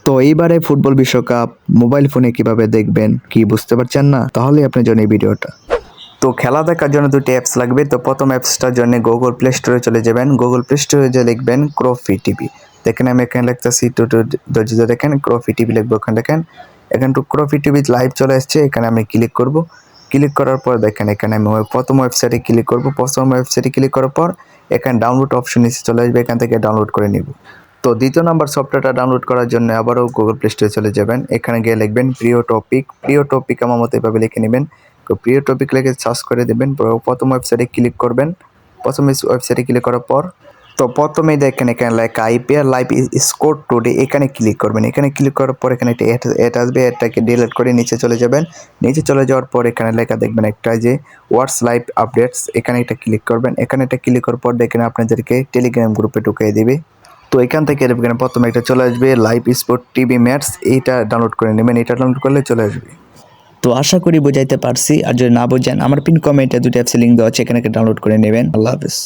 তো এইবারে ফুটবল বিশ্বকাপ মোবাইল ফোনে কিভাবে দেখবেন কি বুঝতে পারছেন না? তাহলে আপনার জন্য এই ভিডিওটা। তো খেলা দেখার জন্য দুটি অ্যাপস লাগবে। তো প্রথম অ্যাপসটার জন্য গুগল প্লে স্টোরে চলে যাবেন। গুগল প্লে স্টোরে যে লিখবেন ক্রোফি টিভি। দেখেন আমি এখানে লিখতেছি ধৈর্য দেখেন ক্রোফি টিভি লিখবো এখানে দেখেন। এখানে ক্রোফি টিভি লাইভ চলে আসছে, এখানে আমি ক্লিক করব। ক্লিক করার পর দেখেন এখানে আমি প্রথম ওয়েবসাইটে ক্লিক করব। প্রথম ওয়েবসাইটে ক্লিক করার পর এখানে ডাউনলোড অপশন নিচে চলে আসবে, এখান থেকে ডাউনলোড করে নিব। তো দ্বিতীয় নাম্বার সফটওয়্যারটা ডাউনলোড করার জন্য আবারও গুগল প্লে স্টোরে চলে যাবেন। এখানে গিয়ে লিখবেন প্রিয় টপিক। প্রিয় টপিক আমার মতো এভাবে লিখে নেবেন। তো প্রিয় টপিক লিখে সার্চ করে দেবেন। প্রথম ওয়েবসাইটে ক্লিক করবেন। প্রথম ওয়েবসাইটে ক্লিক করার পর তো প্রথমেই দেখেন এখানে লেখা আইপিএল লাইভ স্কোর টুডে, এখানে ক্লিক করবেন। এখানে ক্লিক করার পর এখানে একটা অ্যাড আসবে, অ্যাডটাকে ডিলিট করে নিচে চলে যাবেন। নিচে চলে যাওয়ার পর এখানে লেখা দেখবেন একটা যে হোয়াটস লাইভ আপডেটস, এখানে একটা ক্লিক করবেন। এখানে একটা ক্লিক করার পর দেখেন আপনাদেরকে টেলিগ্রাম গ্রুপে ঢুকিয়ে দিবে। তো এখান থেকে এখানে প্রথমে একটা চলে আসবে লাইভ স্পোর্ট টিভি ম্যাটস, এইটা ডাউনলোড করে নেবেন। এটা ডাউনলোড করলে চলে আসবে। তো আশা করি বোঝাইতে পারছি, আর যদি না বোঝেন আমার পিন কমেন্টে দুটো অ্যাপস লিঙ্ক দেওয়া আছে, এখানে ডাউনলোড করে নেবেন। আল্লাহ হাফেজ।